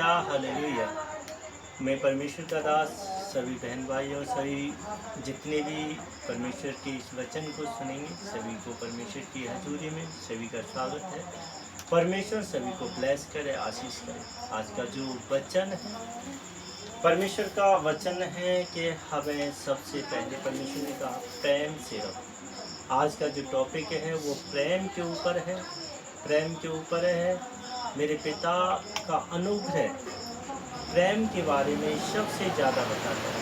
Hallelujah hallelujah. मैं परमेश्वर का दास, सभी बहन भाई और सभी जितने भी परमेश्वर के इस वचन को सुनेंगे सभी को परमेश्वर की हजूरी में सभी का स्वागत है। परमेश्वर सभी को ब्लेस करे, आशीष करे। आज का जो वचन है परमेश्वर का वचन है कि हमें सबसे पहले परमेश्वर ने कहा प्रेम से रहो। आज का जो टॉपिक है वो प्रेम के ऊपर है। प्रेम के ऊपर है। मेरे पिता का अनुग्रह प्रेम के बारे में सबसे ज़्यादा बताता है।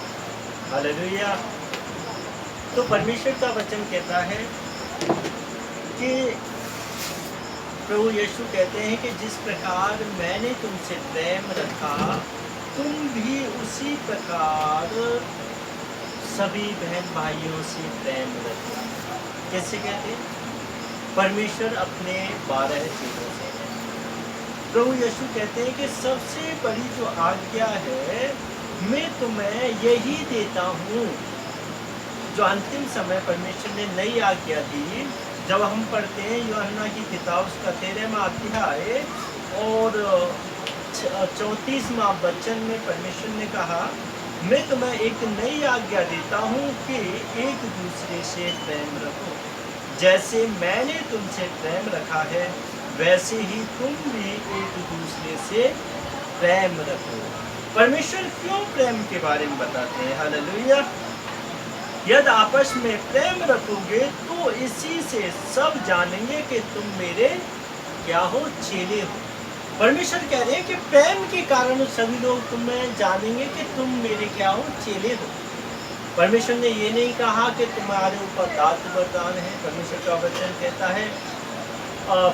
हालेलुया। तो परमेश्वर का वचन कहता है कि प्रभु यीशु कहते हैं कि जिस प्रकार मैंने तुमसे प्रेम रखा तुम भी उसी प्रकार सभी बहन भाइयों से प्रेम रखना। कैसे कहते हैं? परमेश्वर अपने 12 चीज़ों से है। प्रभु यीशु कहते हैं कि सबसे बड़ी जो आज्ञा है मैं तुम्हें यही देता हूँ। जो अंतिम समय परमेश्वर ने नई आज्ञा दी, जब हम पढ़ते हैं यूहन्ना की किताब उसका 13वां अध्याय और 34वां वचन में परमेश्वर ने कहा मैं तुम्हें एक नई आज्ञा देता हूँ कि एक दूसरे से प्रेम रखो। जैसे मैंने तुमसे प्रेम रखा है वैसे ही तुम भी एक दूसरे से प्रेम रखो। परमेश्वर क्यों प्रेम के बारे में बताते हैं? हालेलुया। यदि आपस में प्रेम रखोगे तो इसी से सब जानेंगे कि तुम मेरे क्या हो, चेले हो। परमेश्वर कह रहे हैं कि प्रेम के कारण सभी लोग तुम्हें जानेंगे कि तुम मेरे क्या हो, चेले हो। परमेश्वर ने ये नहीं कहा कि तुम्हारे ऊपर दास वरदान है। परमेश्वर का वचन कहता है,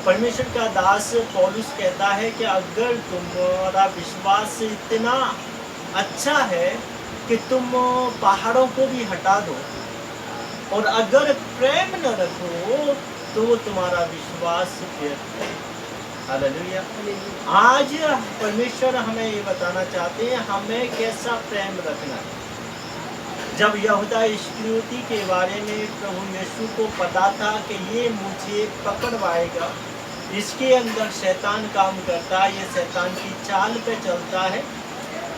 परमेश्वर का दास पौलुस कहता है कि अगर तुम्हारा विश्वास इतना अच्छा है कि तुम पहाड़ों को भी हटा दो और अगर प्रेम न रखो तो तुम्हारा विश्वास व्यर्थ है। हालेलुया। आज परमेश्वर हमें ये बताना चाहते हैं हमें कैसा प्रेम रखना है। जब यहूदा इस्करियोती के बारे में प्रभु यीशु को पता था कि ये मुझे पकड़वाएगा, इसके अंदर शैतान काम करता है, ये शैतान की चाल पे चलता है,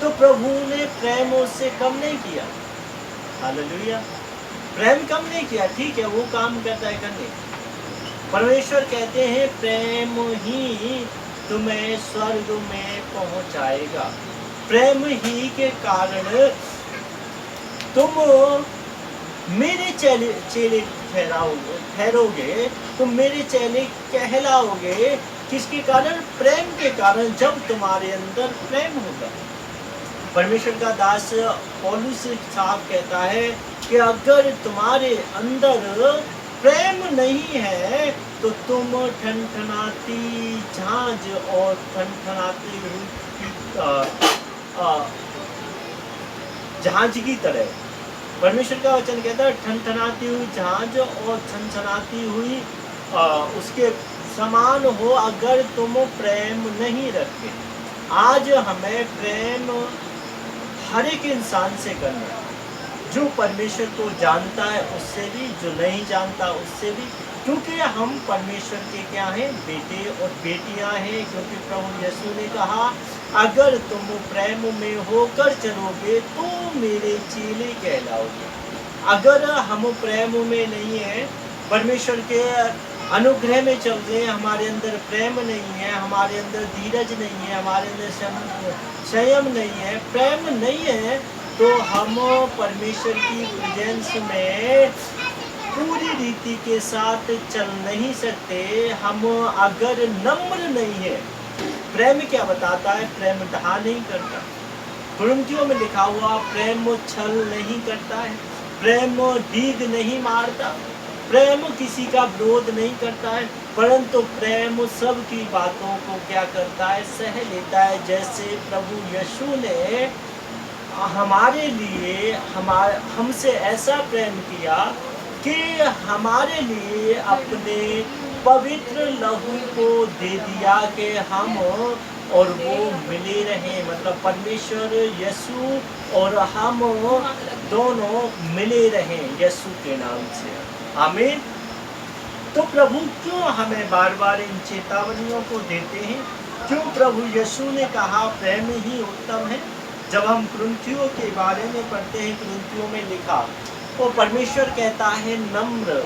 तो प्रभु ने प्रेम उससे कम नहीं किया। हालेलुया। प्रेम कम नहीं किया। ठीक है, वो काम करता है करने। परमेश्वर कहते हैं प्रेम ही तुम्हें स्वर्ग में पहुंचाएगा। प्रेम ही के कारण तुम मेरे चेले ठहरोगे, तुम मेरे चेले कहलाओगे। किसके कारण? प्रेम के कारण। जब तुम्हारे अंदर प्रेम होगा। परमेश्वर का दास पौलुस साहब कहता है कि अगर तुम्हारे अंदर प्रेम नहीं है तो तुम ठनठनाती झांझ और ठनठनाती झांझ की तरह। परमेश्वर का वचन कहता है ठनठनाती हुई झांझ और छनछनाती हुई उसके समान हो अगर तुम प्रेम नहीं रखते। आज हमें प्रेम हर एक इंसान से करना है, जो परमेश्वर को जानता है उससे भी, जो नहीं जानता उससे भी, क्योंकि हम परमेश्वर के क्या हैं? बेटे और बेटियां हैं। क्योंकि प्रभु यीशु ने कहा अगर तुम प्रेम में होकर चलोगे तो मेरे चेले कहलाओगे। अगर हम प्रेम में नहीं है, परमेश्वर के अनुग्रह में चल रहे हैं, हमारे अंदर प्रेम नहीं है, हमारे अंदर धीरज नहीं है, हमारे अंदर संयम नहीं है, प्रेम नहीं है, तो हम परमेश्वर की प्रेजेंस में पूरी रीति के साथ चल नहीं सकते। हम अगर नम्र नहीं है, प्रेम क्या बताता है? प्रेम ढहा नहीं करता। कुरिन्थियों में लिखा हुआ प्रेम छल नहीं करता है, प्रेम डींग नहीं मारता, प्रेम किसी का विरोध नहीं करता है, परंतु प्रेम सब की बातों को क्या करता है? सह लेता है। जैसे प्रभु यीशु ने हमारे लिए हमसे ऐसा प्रेम किया कि हमारे लिए अपने पवित्र लहू को दे दिया कि हम और वो मिले रहे। मतलब परमेश्वर यीशु और हम दोनों मिले रहे यीशु के नाम से। आमीन। तो प्रभु क्यों हमें बार बार इन चेतावनियों को देते हैं? क्यों प्रभु यीशु ने कहा प्रेम ही उत्तम है? जब हम कुरिन्थियों के बारे में पढ़ते हैं, कुरिन्थियों में लिखा, वो परमेश्वर कहता है नम्र।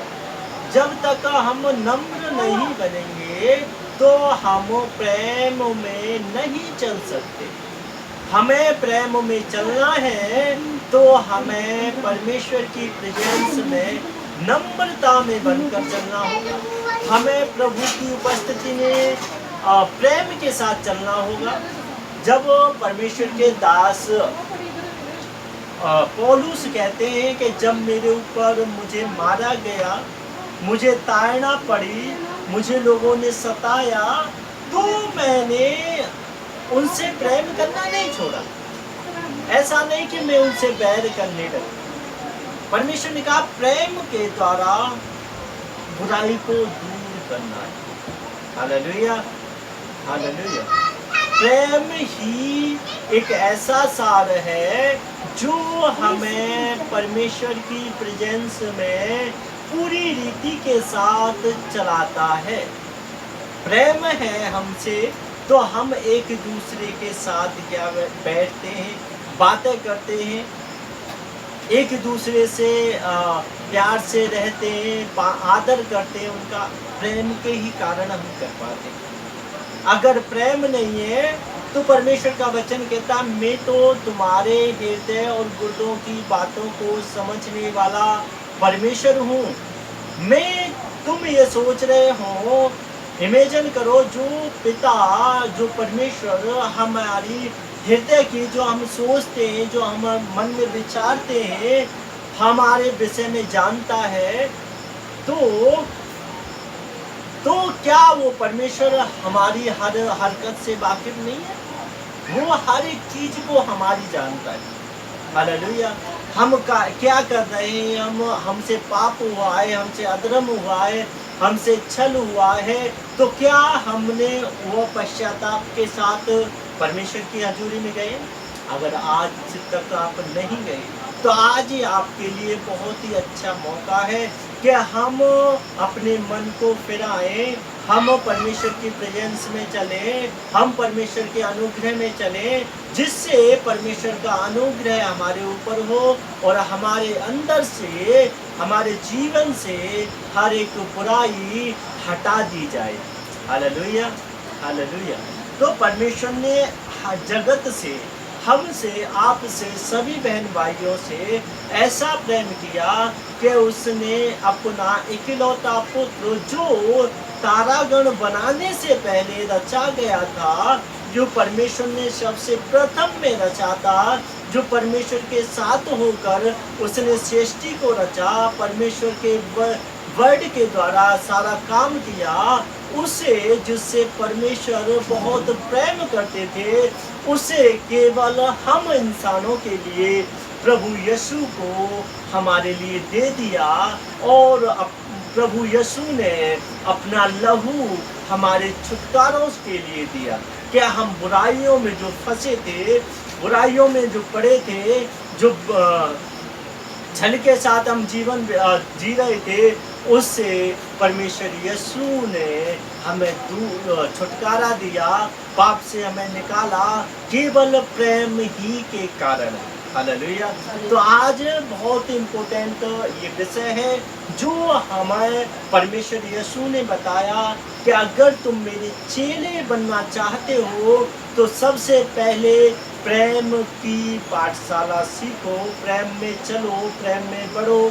जब तक हम नम्र नहीं बनेंगे तो हम प्रेम में नहीं चल सकते। हमें प्रेम में चलना है तो हमें परमेश्वर की प्रेजेंस में नम्रता में बनकर चलना होगा। हमें प्रभु की उपस्थिति में प्रेम के साथ चलना होगा। जब परमेश्वर के दास पौलुस कहते हैं कि जब मेरे ऊपर मुझे मारा गया, मुझे ताड़ना पड़ी, मुझे लोगों ने सताया, तो मैंने उनसे प्रेम करना नहीं छोड़ा। ऐसा नहीं कि मैं उनसे बैर करने लगा। परमेश्वर ने कहा प्रेम के द्वारा बुराई को दूर करना है। Hallelujah, hallelujah. प्रेम ही एक ऐसा सार है जो हमें परमेश्वर की प्रेजेंस में पूरी रीति के साथ चलाता है। प्रेम है हमसे तो हम एक दूसरे के साथ क्या बैठते हैं, बातें करते हैं, एक दूसरे से प्यार से रहते हैं, आदर करते हैं। उनका प्रेम के ही कारण हम कर पाते हैं। अगर प्रेम नहीं है तो परमेश्वर का वचन कहता है मैं तो तुम्हारे हृदय और गुर्दों की बातों को समझने वाला परमेश्वर हूँ। मैं तुम ये सोच रहे हो, इमेजिन करो, जो पिता, जो परमेश्वर हमारी हृदय की, जो हम सोचते हैं, जो हम मन में विचारते हैं, हमारे विषय में जानता है, तो क्या वो परमेश्वर हमारी हर हरकत से वाकिफ नहीं है? वो हर एक चीज को हमारी जानता है। हालेलुया। हम क्या कर रहे हैं, हमसे पाप हुआ है, हमसे अधर्म हुआ है, हमसे छल हुआ है, तो क्या हमने वो पश्चाताप के साथ परमेश्वर की हजूरी में गए? अगर आज तक आप नहीं गए तो आज ही आपके लिए बहुत ही अच्छा मौका है कि हम अपने मन को फिराएं, हम परमेश्वर की प्रेजेंस में चलें, हम परमेश्वर के अनुग्रह में चलें, जिससे परमेश्वर का अनुग्रह हमारे ऊपर हो और हमारे अंदर से, हमारे जीवन से हर एक बुराई हटा दी जाए। Hallelujah, hallelujah. तो परमेश्वर ने जगत से, हमसे, आपसे, सभी बहन भाइयों से ऐसा प्रेम किया कि उसने अपना इकलौता पुत्र, जो तारागण बनाने से पहले रचा गया था, जो परमेश्वर ने सबसे प्रथम में रचा था, जो परमेश्वर के साथ होकर उसने सृष्टि को रचा, परमेश्वर के वर्ड के द्वारा सारा काम किया, उसे, जिससे परमेश्वर बहुत प्रेम करते थे, उसे केवल हम इंसानों के लिए प्रभु यीशु को हमारे लिए दे दिया। और प्रभु यीशु ने अपना लहू हमारे छुटकारों के लिए दिया। क्या हम बुराइयों में जो फंसे थे, बुराइयों में जो पड़े थे, जो छल के साथ हम जीवन जी रहे थे, उससे परमेश्वर यीशु ने हमें छुटकारा दिया, पाप से हमें निकाला, केवल प्रेम ही के कारण। हालेलुया। तो आज बहुत इम्पोर्टेंट ये विषय है जो हमें परमेश्वर यीशु ने बताया कि अगर तुम मेरे चेले बनना चाहते हो तो सबसे पहले प्रेम की पाठशाला सीखो, प्रेम में चलो, प्रेम में बढ़ो,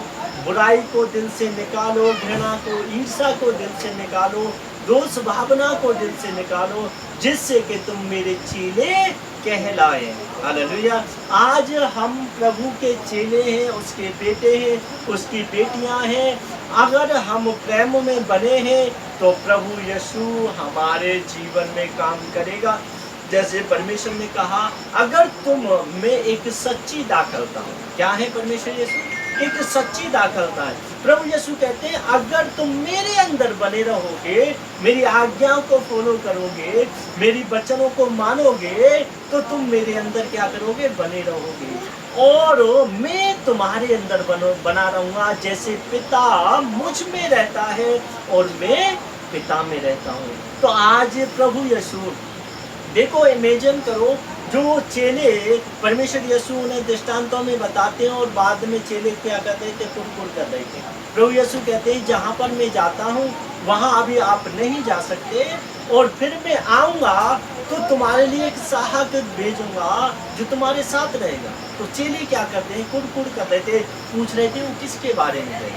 बुराई को दिल से निकालो, घृणा को, ईर्ष्या को दिल से निकालो, दोष भावना को दिल से निकालो, जिससे कि तुम मेरे चेले कहलाए। हालेलुया। आज हम प्रभु के चेले हैं, उसके बेटे हैं, उसकी बेटियां हैं। अगर हम प्रेम में बने हैं तो प्रभु यीशु हमारे जीवन में काम करेगा। जैसे परमेश्वर ने कहा, अगर तुम, मैं एक सच्ची दाखलता हूँ। क्या है परमेश्वर यीशु? एक सच्ची दाखलता है। प्रभु यीशु कहते हैं अगर तुम मेरे अंदर बने रहोगे, मेरी आज्ञाओं को फॉलो करोगे, मेरी वचनों को मानोगे, तो तुम मेरे अंदर क्या करोगे? बने रहोगे, और मैं तुम्हारे अंदर बना रहूंगा। जैसे पिता मुझ में रहता है और मैं पिता में रहता हूँ। तो आज प्रभु यीशु देखो, इमेजिन करो, जो चेले परमेश्वर यीशु उन्हें दृष्टांतों में बताते हैं और बाद में चेले क्या कर रहे थे, कुरकुर कर रहे थे। प्रभु यीशु कहते हैं जहाँ पर मैं जाता हूँ वहाँ अभी आप नहीं जा सकते, और फिर मैं आऊँगा तो तुम्हारे लिए एक सहायक भेजूंगा जो तुम्हारे साथ रहेगा। तो चेले क्या करते हैं, कुरकुर कर रहे थे, पूछ रहे थे वो किसके बारे में है।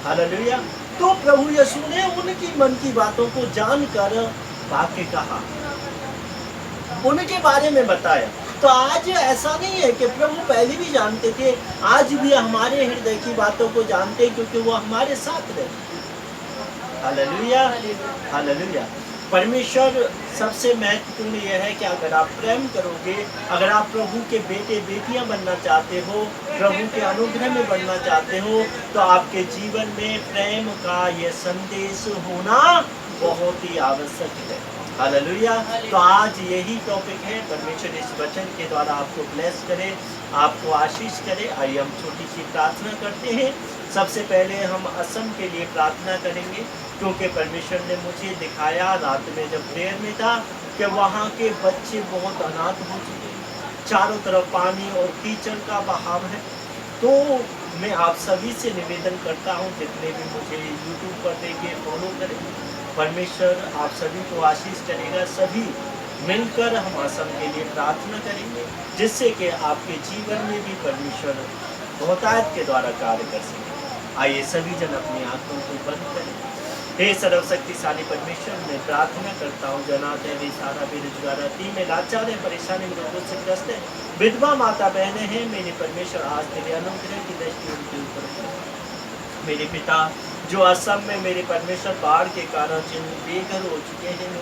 हालेलुया। तो प्रभु यीशु ने उनकी मन की बातों को जानकर वाक्य कहा, उनके बारे में बताया। तो आज ऐसा नहीं है कि प्रभु पहले भी जानते थे, आज भी हमारे हृदय की बातों को जानते हैं क्योंकि वो हमारे साथ रहते। Hallelujah, hallelujah. परमेश्वर सबसे महत्वपूर्ण यह है कि अगर आप प्रेम करोगे, अगर आप प्रभु के बेटे बेटियां बनना चाहते हो, प्रभु के अनुग्रह में बनना चाहते हो, तो आपके जीवन में प्रेम का यह संदेश होना बहुत ही आवश्यक है। हालेलुया। तो आज यही टॉपिक है। परमेश्वर इस वचन के द्वारा आपको ब्लेस करे, आपको आशीष करे। आइए हम छोटी सी प्रार्थना करते हैं। सबसे पहले हम असम के लिए प्रार्थना करेंगे, क्योंकि परमेश्वर ने मुझे दिखाया रात में जब प्रेयर में था कि वहाँ के बच्चे बहुत अनाथ हो चुके हैं, चारों तरफ पानी और कीचड़ का बहाव है। तो मैं आप सभी से निवेदन करता हूँ, जितने भी मुझे यूट्यूब पर देखे फॉलो करें, परमेश्वर आप सभी को आशीष करेगा। सभी मिलकर हम असम के लिए प्रार्थना करेंगे, जिससे कि आपके जीवन में भी परमेश्वर बहुतायत के द्वारा कार्य कर सके। आइए सभी जन अपनी आंखों को बंद करें। हे सर्वशक्तिशाली परमेश्वर, मैं प्रार्थना करता हूँ, जनात है बेसहारा, बेरोजगार, अति में लाचार है, परेशानी में रोगों से ग्रस्त है, विधवा माता बहनें हैं, मेरे परमेश्वर आज तेरे अनुग्रह की दृष्टि उनके ऊपर है। मेरे पिता जो असम में मेरे परमेश्वर बाढ़ के कारण जिन बेघर हो चुके हैं,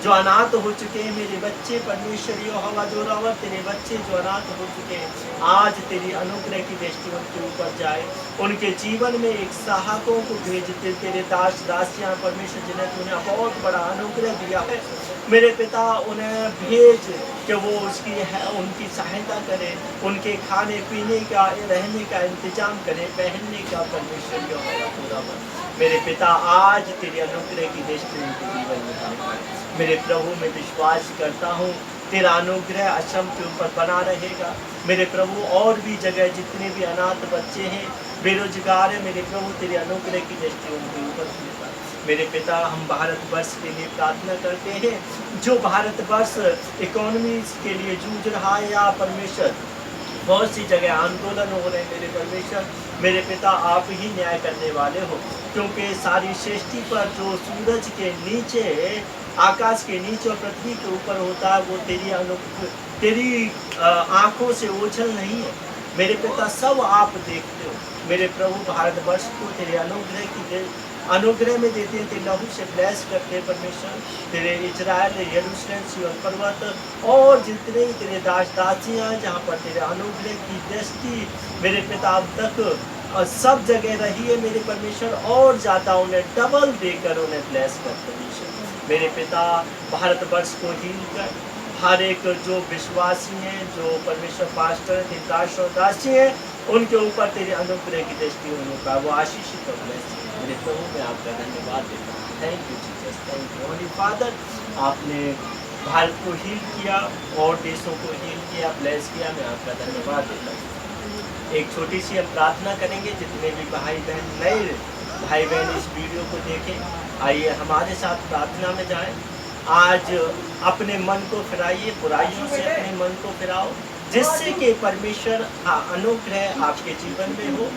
जो अनाथ हो चुके हैं, मेरे बच्चे परमेश्वर यहोवा जो रवा, तेरे बच्चे जो अनाथ हो चुके हैं, आज तेरी अनुग्रह की दृष्टि उनके ऊपर जाए, उनके जीवन में एक सहायकों को भेजते, तेरे दास दासियां परमेश्वर जिन्हें तूने बहुत बड़ा अनुग्रह दिया है, मेरे पिता उन्हें भेज कि वो उनकी सहायता करे, उनके खाने पीने का, रहने का इंतजाम करे, पहनने का परमेश्वर यहोवा पूरा बन। मेरे पिता आज तेरे अनुग्रह की दृष्टि उनके जीवन में आए। मेरे प्रभु में विश्वास करता हूँ तेरा अनुग्रह असम के ऊपर बना रहेगा। मेरे प्रभु और भी जगह जितने भी अनाथ बच्चे हैं, बेरोजगार है, मेरे प्रभु तेरे अनुग्रह की दृष्टि उनके ऊपर होगा। मेरे पिता हम भारतवर्ष के लिए प्रार्थना करते हैं, जो भारतवर्ष इकोनॉमी के लिए जूझ रहा है, या परमेश्वर बहुत सी जगह आंदोलन हो रहे हैं, मेरे परमेश्वर मेरे पिता आप ही न्याय करने वाले हो, क्योंकि सारी सृष्टि पर जो सूरज के नीचे, आकाश के नीचे और पृथ्वी के ऊपर होता है, वो तेरी आंखों से ओझल नहीं है। मेरे पिता सब आप देखते हो। मेरे प्रभु भारतवर्ष को तेरे अनुग्रह में देते हैं, तेरे लहू से ब्लेस करते हैं परमेश्वर। तेरे इजराइल, यरूशलेम, सिय्योन पर्वत और जितने भी तेरे दास दासियां जहाँ पर तेरे अनुग्रह की दृष्टि मेरे पिता अब तक सब जगह रही है, मेरे परमेश्वर और ज़्यादा उन्हें डबल देकर उन्हें ब्लेस कर परमेश्वर। मेरे पिता भारतवर्ष को हील कर, हर एक जो विश्वासी हैं, जो परमेश्वर पास्टर हैं, दास और दासी हैं, उनके ऊपर तेरे अनुग्रह की दृष्टि होने का वो आशीषित और ब्लेस। मेरे प्रभु मैं आपका धन्यवाद देता हूँ। Thank you Jesus, thank you Holi father. आपने भारत को हील किया और देशों को हील किया, ब्लेस किया, मैं आपका धन्यवाद देता हूँ। एक छोटी सी हम प्रार्थना करेंगे, जितने भी भाई बहन नए भाई बहन इस वीडियो को देखें, आइए हमारे साथ प्रार्थना में जाएं। आज अपने मन को फिराइए, बुराइयों से अपने मन को फिराओ, जिससे कि परमेश्वर अनुग्रह आपके जीवन में हो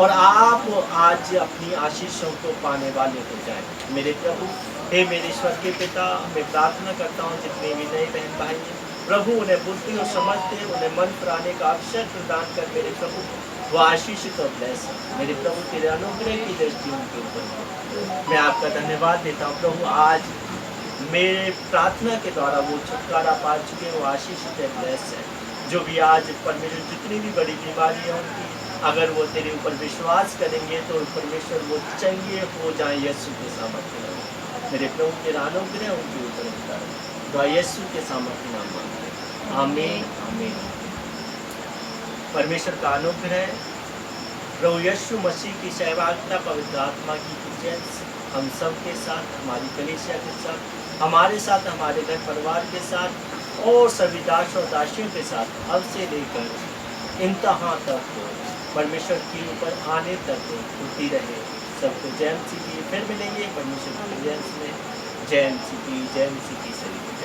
और आप आज अपनी आशीषों को पाने वाले हो जाएं। मेरे प्रभु, हे मेरे स्वर्गीय पिता, मैं प्रार्थना करता हूँ जितने भी नए बहन भाई हैं, प्रभु उन्हें बुद्धि और समझ दे, उन्हें मन फिराने का अवसर प्रदान कर मेरे प्रभु, वो आशीषित और ब्लेस। मेरे प्रभु तेरे अनुग्रह की दृष्टि उनके ऊपर। मैं आपका धन्यवाद देता हूँ प्रभु, आज मेरे प्रार्थना के द्वारा वो छुटकारा पा चुके, वो आशीषित है, ब्लेस है। जो भी आज परमेश्वर जितनी भी बड़ी बीमारी है उनकी, अगर वो तेरे ऊपर विश्वास करेंगे तो परमेश्वर वो चंगे हो जाए यीशु के सामर्थ्य नाम। मेरे प्रभु तेरा अनुग्रह उनके ऊपर होता है, तो यीशु के सामर्थ्य नाम मांगते हैं, आमीन आमीन। परमेश्वर का अनुग्रह, प्रभु यीशु मसीह की सहभागिता, पवित्र आत्मा की प्रेजेंस हम सब के साथ, हमारी कलीसिया के साथ, हमारे साथ, हमारे घर परिवार के साथ और सभी दास और दासियों के साथ अब से लेकर इंतहा तक परमेश्वर के ऊपर आने तक होती रहे। सबको जय मसीह की। फिर मिलेंगे परमेश्वर की जय में। जय मसीह की, जय मसीह की, सभी को जय।